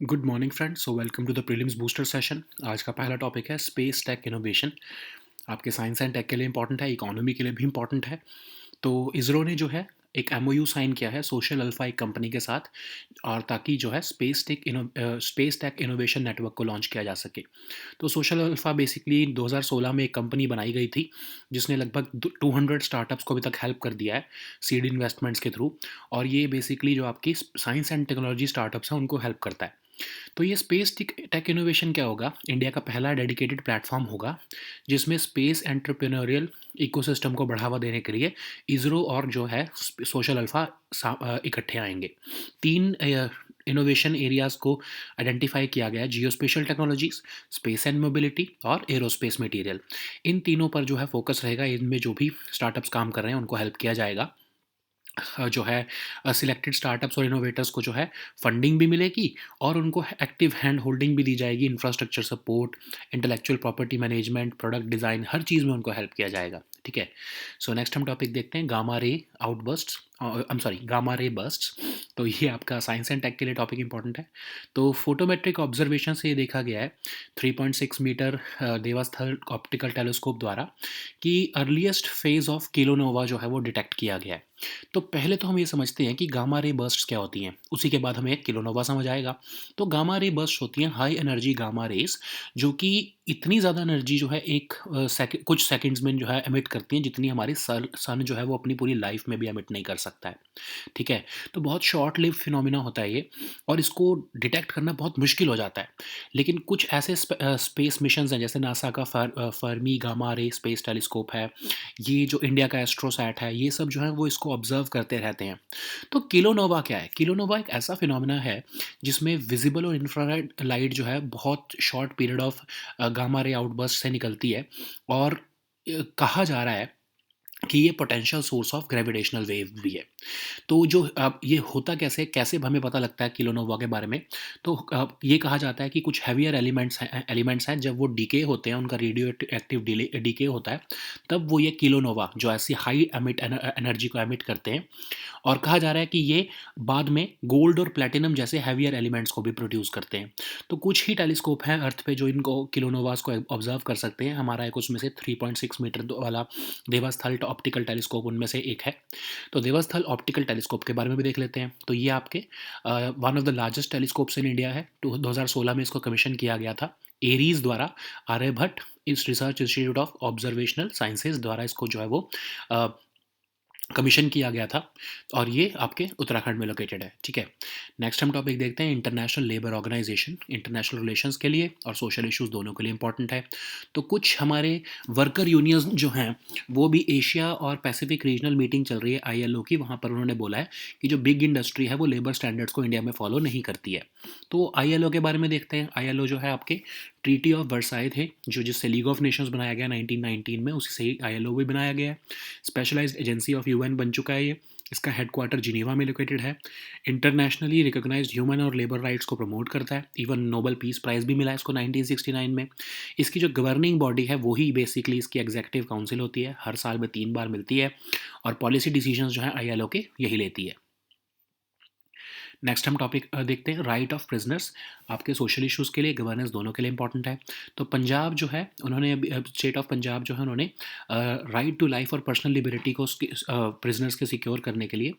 Good morning friends, so welcome to the prelims booster session. आज का पहला topic है स्पेस टेक इनोवेशन। आपके साइंस एंड टेक के लिए इंपॉर्टेंट है, इकोनॉमी के लिए भी इंपॉर्टेंट है। तो इसरो ने जो है एक एमओयू साइन किया है सोशल अल्फा एक कंपनी के साथ, और ताकि जो है स्पेस टेक इनोवेशन नेटवर्क को लॉन्च किया जा सके। तो सोशल अल्फा बेसिकली 2016 में एक कंपनी बनाई गई थी जिसने लगभग 200 स्टार्टअप्स को अभी तक हेल्प कर दिया है सीड इन्वेस्टमेंट्स के थ्रू। और ये बेसिकली जो आपकी साइंस एंड टेक्नोलॉजी स्टार्टअप्स हैं उनको हेल्प करता है। तो ये स्पेस टेक इनोवेशन क्या होगा? इंडिया का पहला डेडिकेटेड प्लेटफॉर्म होगा जिसमें स्पेस एंटरप्रेन्योरियल इकोसिस्टम को बढ़ावा देने के लिए इसरो और जो है सोशल अल्फा इकट्ठे आएंगे। तीन इनोवेशन एरियाज को आइडेंटिफाई किया गया है: geospatial technologies, space and mobility और एरोस्पेस मटेरियल। इन तीनों पर जो है फोकस रहेगा। इनमें जो भी स्टार्टअप्स काम कर रहे हैं उनको हेल्प किया जाएगा। जो है सिलेक्टेड स्टार्टअप्स और इनोवेटर्स को जो है फंडिंग भी मिलेगी और उनको एक्टिव हैंड होल्डिंग भी दी जाएगी। Infrastructure support, intellectual property management, product design, हर चीज़ में उनको हेल्प किया जाएगा। ठीक है। सो नेक्स्ट हम टॉपिक देखते हैं gamma ray outbursts, I am sorry, gamma ray bursts. तो ये आपका साइंस एंड टेक के लिए टॉपिक इंपॉर्टेंट है। तो फोटोमेट्रिक ऑब्जर्वेशन से ये देखा गया है 3.6 मीटर देवास्थल ऑप्टिकल टेलीस्कोप द्वारा कि अर्लीस्ट फेज ऑफ किलोनोवा जो है वो डिटेक्ट किया गया है। तो पहले तो हम ये समझते हैं कि गामा रे बर्स्ट्स क्या होती हैं, उसी के बाद हमें एक किलोनोवा समझ आएगा। तो गामा रे बर्स्ट होती हैं हाई एनर्जी गामा रेस, जो कि इतनी ज़्यादा एनर्जी जो है कुछ सेकंड्स में जो है एमिट करती हैं जितनी हमारी सन जो है वो अपनी पूरी लाइफ में भी एमिट नहीं कर सकता है। ठीक है। तो बहुत शॉर्ट लिव फिनोमिना होता है ये, और इसको डिटेक्ट करना बहुत मुश्किल हो जाता है। लेकिन कुछ ऐसे स्पेस मिशंस हैं, जैसे नासा का Fermi gamma ray space telescope है, ये जो इंडिया का एस्ट्रोसैट है, ये सब जो है वो इसको ऑब्जर्व करते रहते हैं। तो किलोनोवा क्या है? किलोनोवा एक ऐसा फिनोमिना है जिसमें विजिबल और इंफ्रारेड लाइट जो है बहुत short period of gamma ray outburst से निकलती है। और कहा जा रहा है कि ये potential source of gravitational wave भी है। तो जो अब ये होता कैसे हमें पता लगता है किलोनोवा के बारे में? तो ये कहा जाता है कि कुछ हैवियर एलिमेंट्स हैं, जब वो डीके होते हैं, उनका रेडियो एक्टिव डीके होता है, तब वो ये किलोनोवा जो ऐसी हाई एनर्जी को एमिट करते हैं। और कहा जा रहा है कि ये बाद में गोल्ड और प्लेटिनम जैसे हैवियर एलिमेंट्स को भी प्रोड्यूस करते हैं। तो कुछ ही टेलीस्कोप हैं अर्थ पे जो इनको किलोनोवास को ऑब्जर्व कर सकते हैं। हमारा एक उसमें से 3.6 मीटर वाला देवास्थल ऑप्टिकल टेलीस्कोप उनमें से एक है। तो देवास्थल ऑप्टिकल टेलीस्कोप के बारे में भी देख लेते हैं। तो ये आपके one of the largest telescopes in India है। 2016 में इसको कमीशन किया गया था एरीज द्वारा। आर्यभट्ट इस research institute of observational sciences द्वारा इसको जो है वो कमीशन किया गया था, और ये आपके उत्तराखंड में लोकेटेड है। ठीक है। नेक्स्ट हम टॉपिक देखते हैं international labour organisation. International relations के लिए और सोशल इश्यूज दोनों के लिए इंपॉर्टेंट है। तो कुछ हमारे वर्कर यूनियंस जो हैं वो भी एशिया और पैसिफिक रीजनल मीटिंग चल रही है आईएलओ की, वहाँ पर उन्होंने बोला है कि जो बिग इंडस्ट्री है वो लेबर स्टैंडर्ड्स को इंडिया में फॉलो नहीं करती है। तो आईएलओ के बारे में देखते हैं। आईएलओ जो है आपके ट्रीटी ऑफ वर्साई थे, जो जिससे लीग ऑफ नेशंस बनाया गया 1919 में, उसी से ही आईएलओ भी बनाया गया है। स्पेशलाइज्ड एजेंसी ऑफ यूएन बन चुका है ये। इसका हेडक्वार्टर जिनेवा में लोकेटेड है। इंटरनेशनली रिकॉग्नाइज्ड ह्यूमन और लेबर राइट्स को प्रमोट करता है। इवन नोबेल पीस प्राइज भी मिला है इसको 1969 में। इसकी जो गवर्निंग बॉडी है वही बेसिकली इसकी एग्जीक्यूटिव काउंसिल होती है, हर साल में 3 बार मिलती है, और पॉलिसी डिसीजंस जो है आईएलओ के यही लेती है। नेक्स्ट हम टॉपिक देखते हैं राइट ऑफ प्रिजनर्स। आपके सोशल इश्यूज़ के लिए, गवर्नेंस दोनों के लिए इंपॉर्टेंट है। तो पंजाब जो है उन्होंने स्टेट ऑफ पंजाब जो है उन्होंने राइट टू लाइफ और पर्सनल लिबर्टी को प्रिजनर्स के सिक्योर करने के लिए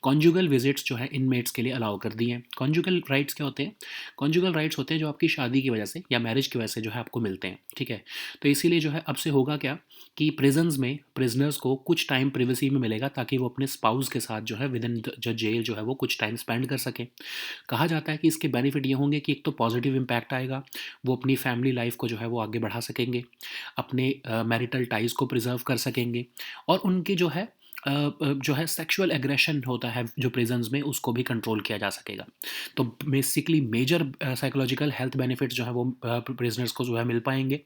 कॉन्जुगल विजिट्स जो है इनमेट्स के लिए अलाउ कर दी हैं। कॉन्जुगल राइट्स क्या होते हैं? कॉन्जुगल राइट्स होते हैं जो आपकी शादी की वजह से या मैरिज की वजह से जो है आपको मिलते हैं। ठीक है। तो इसीलिए जो है अब से होगा क्या कि प्रिजन्स में प्रिजनर्स को कुछ टाइम प्रिवेसी में मिलेगा, ताकि वो अपने स्पाउस के साथ जो है विद इन द जेल जो है वो कुछ टाइम स्पेंड कर सकें। कहा जाता है कि इसके बेनिफिट ये होंगे कि एक तो पॉजिटिव इम्पैक्ट आएगा, वो अपनी फैमिली लाइफ को जो है वो आगे बढ़ा सकेंगे, अपने मैरिटल टाइज को प्रिजर्व कर सकेंगे, और उनके जो है सेक्सुअल एग्रेशन होता है जो प्रिजन्स में, उसको भी कंट्रोल किया जा सकेगा। तो basically major psychological health benefits जो है वो प्रिजनर्स को जो है मिल पाएंगे।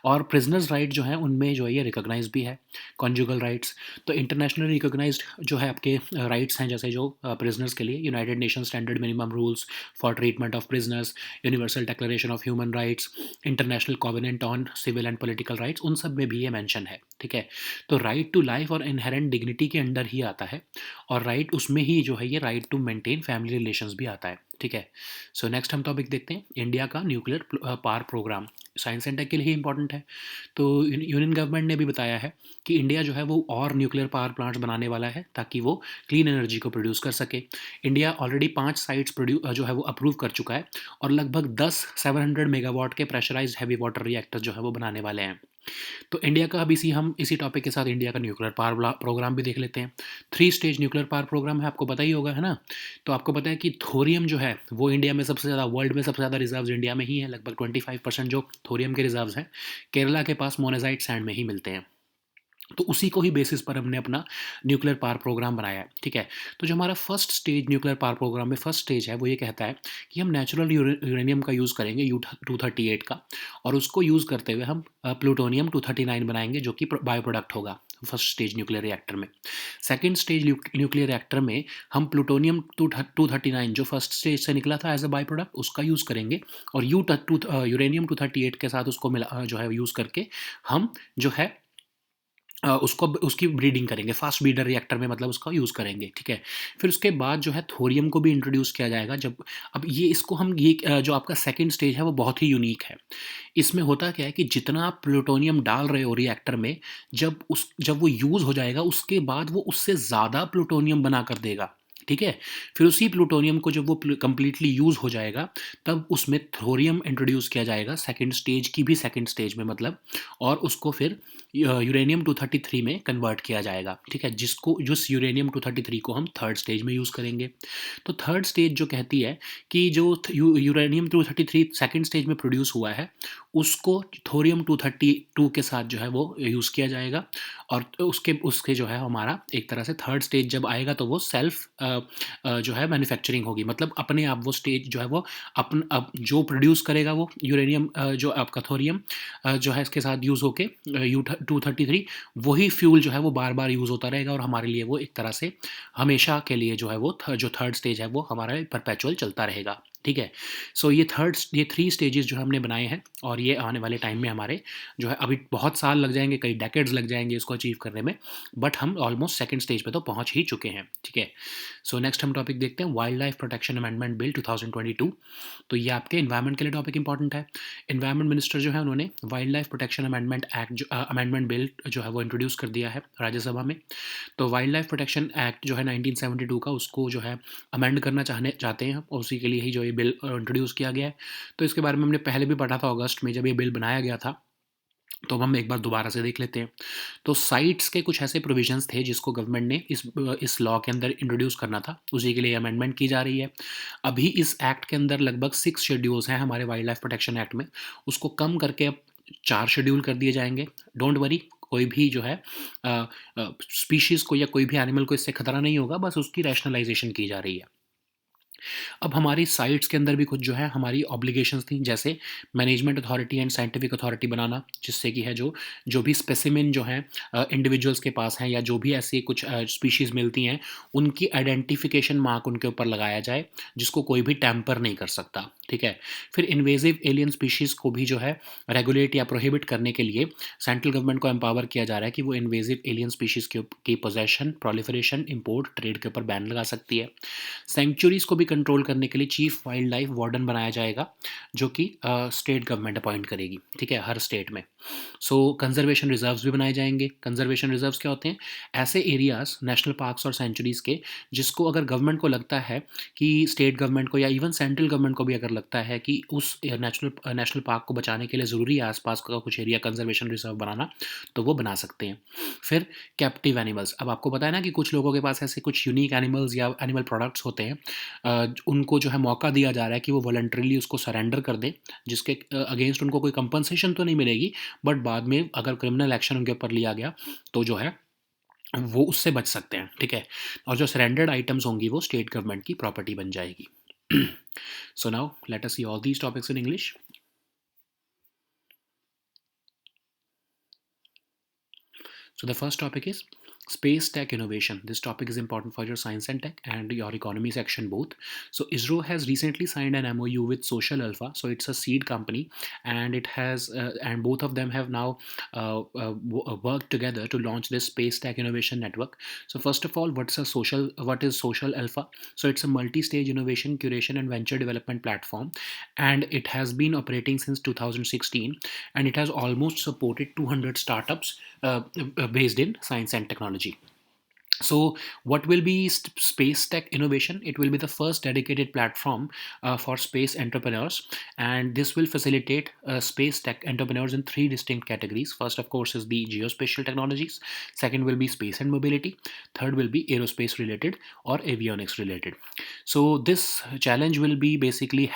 और प्रिजनर्स राइट जो है उनमें जो है ये रिकॉग्नाइज भी है कॉन्जुगल राइट्स। तो इंटरनेशनली रिकॉग्नाइज्ड जो है आपके राइट्स हैं, जैसे जो प्रिजनर्स के लिए United Nation standard minimum rules for treatment of prisoners, universal declaration of human rights, international covenant on civil and political rights, उन सब में भी ये मेंशन है। ठीक है। तो राइट टू लाइफ और इनहेरेंट डिग्निटी के अंडर ही आता है, और राइट उसमें ही जो है ये right to maintain family relations भी आता है। ठीक है। सो नेक्स्ट हम टॉपिक देखते हैं, इंडिया का nuclear power programme science and tech के लिए ही इंपॉर्टेंट है। तो यूनियन गवर्नमेंट ने भी बताया है कि इंडिया जो है वो और न्यूक्लियर पावर प्लांट्स बनाने वाला है ताकि वो क्लीन एनर्जी को प्रोड्यूस कर सके। इंडिया ऑलरेडी 5 साइट्स जो है वो अप्रूव कर चुका है और लगभग 10 700 मेगावाट के प्रेशराइज्ड हैवी वाटर रिएक्टर जो है वो बनाने वाले हैं। तो इंडिया का अब हम इसी टॉपिक के साथ इंडिया का न्यूक्लियर पावर प्रोग्राम भी देख लेते हैं। 3 स्टेज न्यूक्लियर पावर प्रोग्राम है, आपको पता ही होगा, है ना? तो आपको पता है कि थोरियम जो है वो इंडिया में सबसे ज़्यादा, वर्ल्ड में सबसे ज़्यादा रिजर्व्स इंडिया में ही है। लगभग 25% जो थोरियम के रिजर्व्स हैं केरला के पास मोनेजाइट सैंड में ही मिलते हैं। तो उसी को ही बेसिस पर हमने अपना न्यूक्लियर पावर प्रोग्राम बनाया है, ठीक है। तो जो हमारा first stage nuclear power programme में फर्स्ट स्टेज है वो ये कहता है कि हम नेचुरल यूरेनियम का यूज़ करेंगे U-238 का, और उसको यूज़ करते हुए हम प्लूटोनियम 239 बनाएंगे जो कि बायो प्रोडक्ट होगा फर्स्ट स्टेज न्यूक्लियर रिएक्टर में। सेकेंड स्टेज न्यूक्लियर रिएक्टर में हम प्लूटोनियम 239 जो फर्स्ट स्टेज से निकला था एज अ बाई प्रोडक्ट उसका यूज़ करेंगे, और यूरेनियम 238 के साथ उसको मिला जो है यूज़ करके हम जो है उसको उसकी ब्रीडिंग करेंगे, फास्ट ब्रीडर रिएक्टर में मतलब उसका यूज़ करेंगे, ठीक है। फिर उसके बाद जो है थोरियम को भी इंट्रोड्यूस किया जाएगा। जब अब ये इसको हम ये जो आपका सेकंड स्टेज है वो बहुत ही यूनिक है। इसमें होता क्या है कि जितना आप प्लूटोनियम डाल रहे हो रिएक्टर में, जब वो यूज़ हो जाएगा उसके बाद वो उससे ज़्यादा प्लूटोनियम बना कर देगा, ठीक है। फिर उसी प्लूटोनियम को जब वो कंप्लीटली यूज़ हो जाएगा तब उसमें थोरियम इंट्रोड्यूस किया जाएगा सेकंड स्टेज की भी, सेकंड स्टेज में मतलब, और उसको फिर यूरेनियम 233 में कन्वर्ट किया जाएगा, ठीक है। जिस यूरेनियम 233 को हम थर्ड स्टेज में यूज़ करेंगे। तो थर्ड स्टेज जो कहती है कि जो यूरेनियम 233 सेकंड स्टेज में प्रोड्यूस हुआ है उसको थोरियम 232 के साथ जो है वो यूज़ किया जाएगा, और उसके उसके जो है हमारा एक तरह से थर्ड स्टेज जब आएगा तो वो सेल्फ जो है मैन्युफैक्चरिंग होगी, मतलब अपने आप वो स्टेज जो है वो अब जो प्रोड्यूस करेगा वो यूरेनियम जो आपका थोरियम जो है इसके साथ यूज़ होके U-233 वही फ्यूल जो है वो बार बार यूज़ होता रहेगा, और हमारे लिए वो एक तरह से हमेशा के लिए जो है वो जो थर्ड स्टेज है वो हमारा परपेचुअल चलता रहेगा, ठीक है। सो ये 3 स्टेजेस जो हमने बनाए हैं, और ये आने वाले टाइम में हमारे जो है अभी बहुत साल लग जाएंगे, कई डेकेड्स लग जाएंगे इसको अचीव करने में, बट हम ऑलमोस्ट सेकंड स्टेज पे तो पहुंच ही चुके हैं, ठीक है। सो नेक्स्ट हम टॉपिक देखते हैं, wild life protection amendment bill 2022। तो ये आपके इन्वायरमेंट के लिए टॉपिक इंपॉर्टेंट है। इन्वायरमेंट मिनिस्टर जो है उन्होंने wild life protection amendment act amendment bill जो है वो इंट्रोड्यूस कर दिया है राज्यसभा में। तो वाइल्ड लाइफ प्रोटेक्शन एक्ट जो है 1972 का, उसको जो है अमेंड करना चाहते हैं, और उसी के लिए ही जो ये बिल इंट्रोड्यूस किया गया है। तो इसके बारे में हमने पहले भी पढ़ा था अगस्त में जब ये बिल बनाया गया था, तो हम एक बार दोबारा से देख लेते हैं। तो साइट्स के कुछ ऐसे प्रोविजंस थे जिसको गवर्नमेंट ने इस लॉ के अंदर इंट्रोड्यूस करना था, उसी के लिए अमेंडमेंट की जा रही है। अभी इस एक्ट के अंदर लगभग 6 शेड्यूल्स हैं हमारे वाइल्ड लाइफ प्रोटेक्शन एक्ट में, उसको कम करके अब 4 शेड्यूल कर दिए जाएंगे। डोंट वरी, कोई भी जो है स्पीशीज़ को या कोई भी एनिमल को इससे खतरा नहीं होगा, बस उसकी रैशनलाइजेशन की जा रही है। अब हमारी साइट्स के अंदर भी कुछ जो है हमारी ऑब्लिगेशंस थी, जैसे management authority and scientific authority बनाना, जिससे कि है जो भी स्पेसिमेन जो हैं इंडिविजुअल्स के पास हैं या जो भी ऐसी कुछ स्पीशीज़ मिलती हैं उनकी आइडेंटिफिकेशन मार्क उनके ऊपर लगाया जाए जिसको कोई भी टैम्पर नहीं कर सकता, ठीक है। फिर इन्वेजिव एलियन स्पीशीज़ को भी जो है रेगुलेट या प्रोहिबिट करने के लिए सेंट्रल गवर्नमेंट को एम्पावर किया जा रहा है कि वो इन्वेजिव एलियन स्पीशीज़ की पोजेशन, प्रोलिफरेशन, इंपोर्ट, ट्रेड के ऊपर बैन लगा सकती है। सेंचुरीज़ को भी कंट्रोल करने के लिए चीफ वाइल्ड लाइफ वार्डन बनाया जाएगा जो कि स्टेट गवर्नमेंट अपॉइंट करेगी, ठीक है, हर स्टेट में। सो कंजर्वेशन रिजर्व्स भी बनाए जाएंगे। कंजर्वेशन रिजर्व्स क्या होते हैं? ऐसे एरियाज, नेशनल पार्क्स और सेंचुरीज़ के, जिसको अगर गवर्नमेंट को लगता है कि स्टेट गवर्नमेंट को या इवन सेंट्रल गवर्नमेंट को भी अगर लगता है कि उस नेशनल पार्क को बचाने के लिए ज़रूरी है आसपास का कुछ एरिया कंजर्वेशन रिजर्व बनाना, तो वो बना सकते हैं। फिर कैप्टिव एनिमल्स, अब आपको पता है ना कि कुछ लोगों के पास ऐसे कुछ यूनिक एनिमल्स या एनिमल प्रोडक्ट्स होते हैं, उनको जो है मौका दिया जा रहा है कि वो वॉलंटरीली उसको सरेंडर कर दें, जिसके अगेंस्ट उनको कोई कंपनसेशन तो नहीं मिलेगी, बट बाद में अगर क्रिमिनल एक्शन उनके ऊपर लिया गया तो जो है वो उससे बच सकते हैं, ठीक है। और जो सरेंडर्ड आइटम्स होंगी वो स्टेट गवर्नमेंट की प्रॉपर्टी बन जाएगी। So now let us see all these topics in English. So the first topic is Space tech innovation. This topic is important for your science and tech and your economy section both. So ISRO has recently signed an MOU with Social Alpha. So it's a seed company, and it has and both of them have now worked together to launch this space tech innovation network. So first of all, what is Social Alpha? So it's a multi-stage innovation, curation, and venture development platform, and it has been operating since 2016, and it has almost supported 200 startups based in science and technology. So, what will be space tech innovation? It will be the first dedicated platform for space entrepreneurs, and this will facilitate space tech entrepreneurs in three distinct categories. First, of course, is the geospatial technologies. Second will be space and mobility. Third will be aerospace related or avionics related. So, this challenge will be basically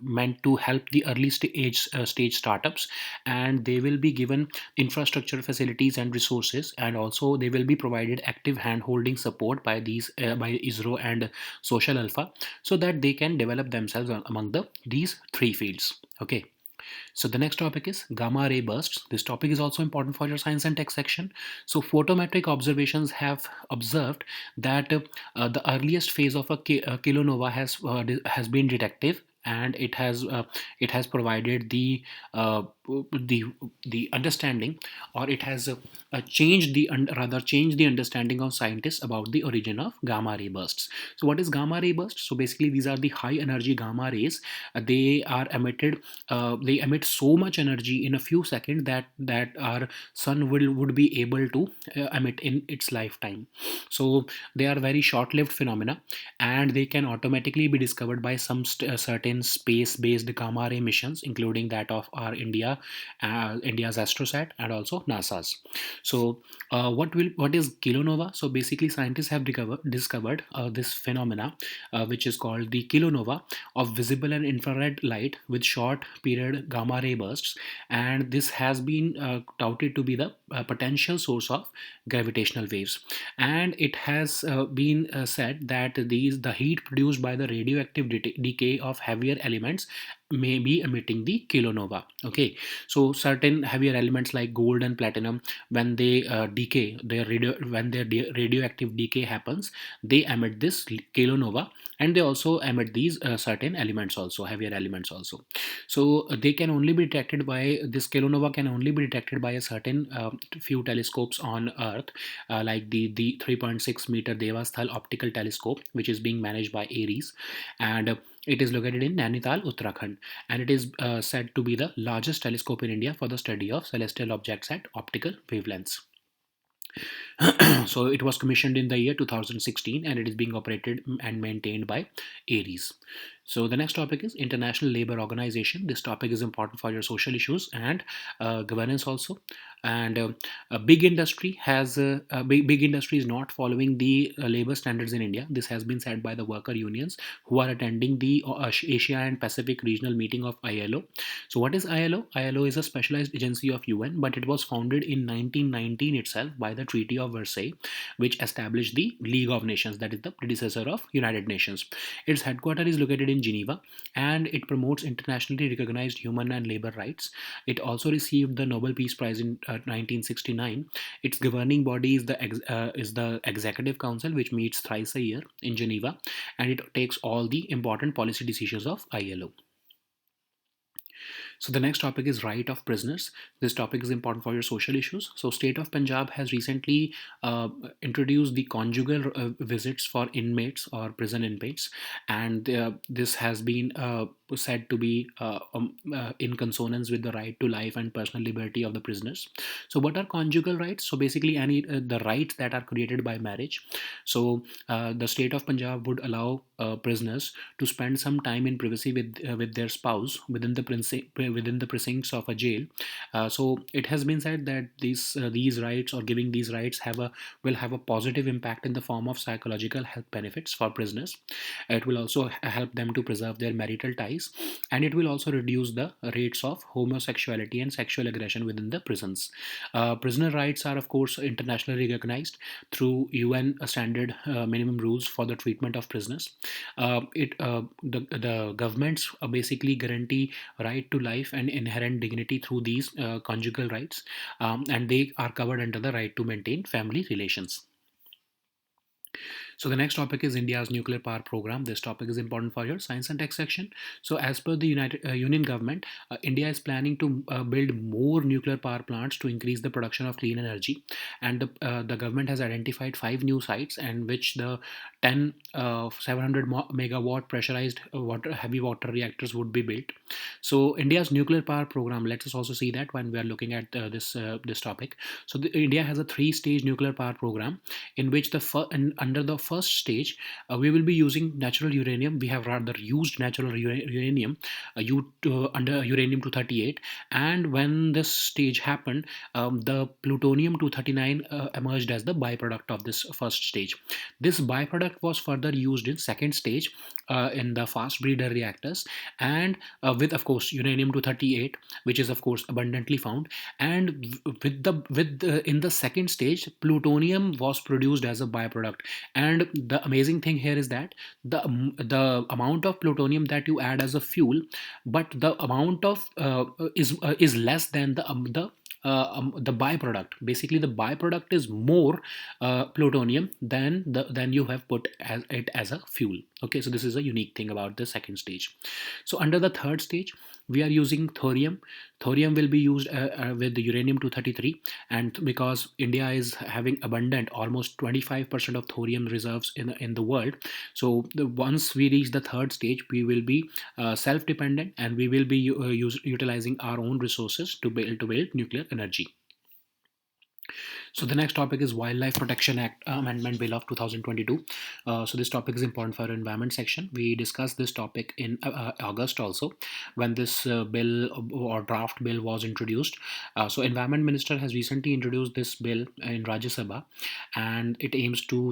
meant to help the early stage startups, and they will be given infrastructure facilities and resources, and also they will be provided active hand holding support by by ISRO and Social Alpha, so that they can develop themselves among these three fields. Okay. So the next topic is gamma ray bursts. This topic is also important for your science and tech section. So photometric observations have observed that the earliest phase of a kilonova has been detective, and it has provided uh, the the understanding, or it has changed rather changed the understanding of scientists about the origin of gamma ray bursts. So what is gamma ray bursts? So basically these are the high energy gamma rays. They are emitted they emit so much energy in a few seconds that our sun would be able to emit in its lifetime. So they are very short-lived phenomena, and they can automatically be discovered by some certain space-based gamma ray missions, including that of our India's Astrosat and also NASA's. So what is kilonova? So basically scientists have discovered this phenomena, which is called the kilonova of visible and infrared light with short period gamma ray bursts, and this has been touted to be the potential source of gravitational waves. And it has been said that the heat produced by the radioactive decay of heavier elements may be emitting the kilonova. Okay, so certain heavier elements like gold and platinum, when they decay, when their radioactive decay happens, they emit this kilonova, and they also emit these certain elements also, heavier elements also. So they can only be detected by this kilonova can only be detected by a certain few telescopes on Earth, like the 3.6 meter Devasthal optical telescope, which is being managed by Ares, and it is located in Nainital, Uttarakhand, and it is said to be the largest telescope in India for the study of celestial objects at optical wavelengths. So it was commissioned in the year 2016, and it is being operated and maintained by Ares. So the next topic is International Labour Organization. This topic is important for your social issues and governance also. And a big industry has big industry is not following the labor standards in India. This has been said by the worker unions who are attending the Asia and Pacific regional meeting of ILO. So what is ILO? ILO is a specialized agency of UN, but it was founded in 1919 itself by the Treaty of Versailles, which established the League of Nations, that is the predecessor of United Nations. Its headquarters is located in Geneva, and it promotes internationally recognized human and labor rights. It also received the Nobel Peace Prize in 1969. Its governing body is the Executive Council, which meets thrice a year in Geneva, and it takes all the important policy decisions of ILO. So the next topic is right of prisoners. This topic is important for your social issues. So state of Punjab has recently introduced the conjugal visits for inmates or prison inmates, and this has been said to be in consonance with the right to life and personal liberty of the prisoners. So what are conjugal rights? So basically any the rights that are created by marriage. So the state of Punjab would allow prisoners to spend some time in privacy with their spouse within the precincts of a jail. So it has been said that these rights, or giving these rights, will have a positive impact in the form of psychological health benefits for prisoners. It will also help them to preserve their marital ties, and it will also reduce the rates of homosexuality and sexual aggression within the prisons. Prisoner rights are, of course, internationally recognized through UN standard minimum rules for the treatment of prisoners. The governments basically guarantee right to life and inherent dignity through these conjugal rights, and they are covered under the right to maintain family relations. So the next topic is India's nuclear power program. This topic is important for your science and tech section. So as per the United Union government, India is planning to build more nuclear power plants to increase the production of clean energy, and the government has identified 5 new sites, and which the 10 700 megawatt pressurized heavy water reactors would be built. So India's nuclear power program. Let us also see that when we are looking at this topic. So India has a three-stage nuclear power program in which under the first stage, we will be using natural uranium. We have rather used natural uranium, under uranium 238, and when this stage happened, the plutonium 239 emerged as the byproduct of this first stage. This byproduct was further used in second stage, in the fast breeder reactors, and with, of course, uranium 238, which is of course abundantly found, and in the second stage, plutonium was produced as a byproduct. And the amazing thing here is that the amount of plutonium that you add as a fuel, but the amount of is less than the byproduct. Basically, the byproduct is more plutonium than you have put it as a fuel. Okay, so this is a unique thing about the second stage. So under the third stage, we are using thorium. Thorium will be used with the uranium 233, and because India is having abundant, almost 25% of thorium reserves in the world. So once we reach the third stage, we will be self-dependent, and we will be utilizing our own resources to build nuclear energy. So the next topic is Wildlife Protection Act Amendment Bill of 2022. So this topic is important for our environment section. We discussed this topic in August also, when this bill or draft bill was introduced. So Environment Minister has recently introduced this bill in Rajya Sabha, and it aims to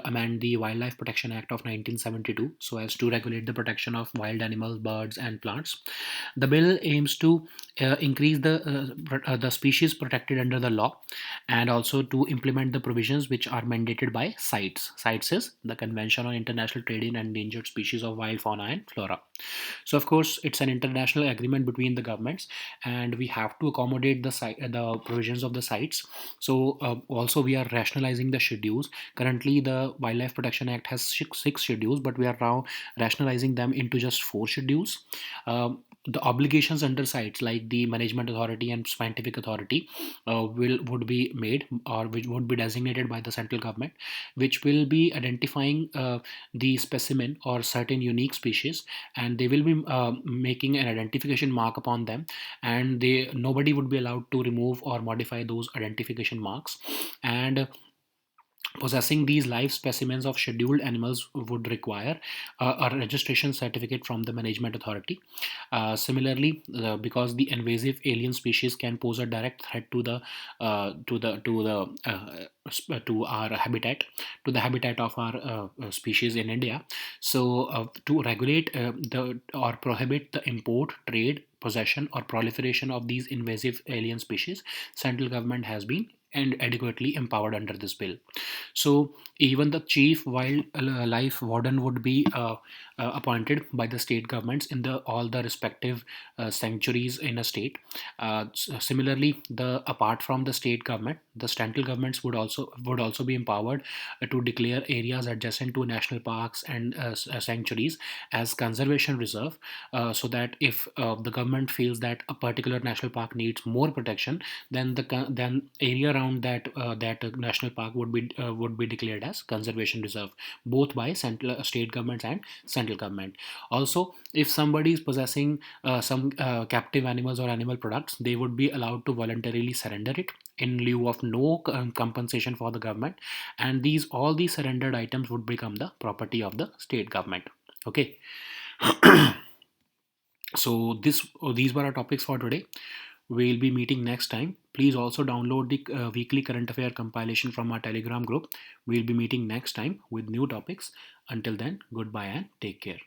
amend the Wildlife Protection Act of 1972 so as to regulate the protection of wild animals, birds, and plants. The bill aims to increase the species protected under the law, and also to implement the provisions which are mandated by CITES. CITES is the Convention on International Trade in Endangered Species of Wild Fauna and Flora. So of course, it's an international agreement between the governments, and we have to accommodate the provisions of the CITES. So also we are rationalizing the schedules. Currently, the Wildlife Protection Act has six schedules, but we are now rationalizing them into just 4 schedules. The obligations under sites like the management authority and scientific authority would be made, or which would be designated by the central government, which will be identifying the specimen or certain unique species, and they will be making an identification mark upon them, and nobody would be allowed to remove or modify those identification marks. And possessing these live specimens of scheduled animals would require a registration certificate from the management authority. Similarly, because the invasive alien species can pose a direct threat to our habitat, to the habitat of our species in India. So, to regulate the or prohibit the import, trade, possession, or proliferation of these invasive alien species, central government has been and adequately empowered under this bill. So even the chief wildlife warden would be appointed by the state governments in the all the respective sanctuaries in a state. Similarly, the apart from the state government, the central governments would also be empowered to declare areas adjacent to national parks and sanctuaries as conservation reserve, so that if the government feels that a particular national park needs more protection, then area around that national park would be declared as conservation reserve, both by central state governments and central government. Also, if somebody is possessing some captive animals or animal products, they would be allowed to voluntarily surrender it in lieu of no compensation for the government, and all these surrendered items would become the property of the state government. Okay. So these were our topics for today. We'll be meeting next time. Please also download the weekly current affair compilation from our Telegram group. We'll be meeting next time with new topics. Until then, goodbye and take care.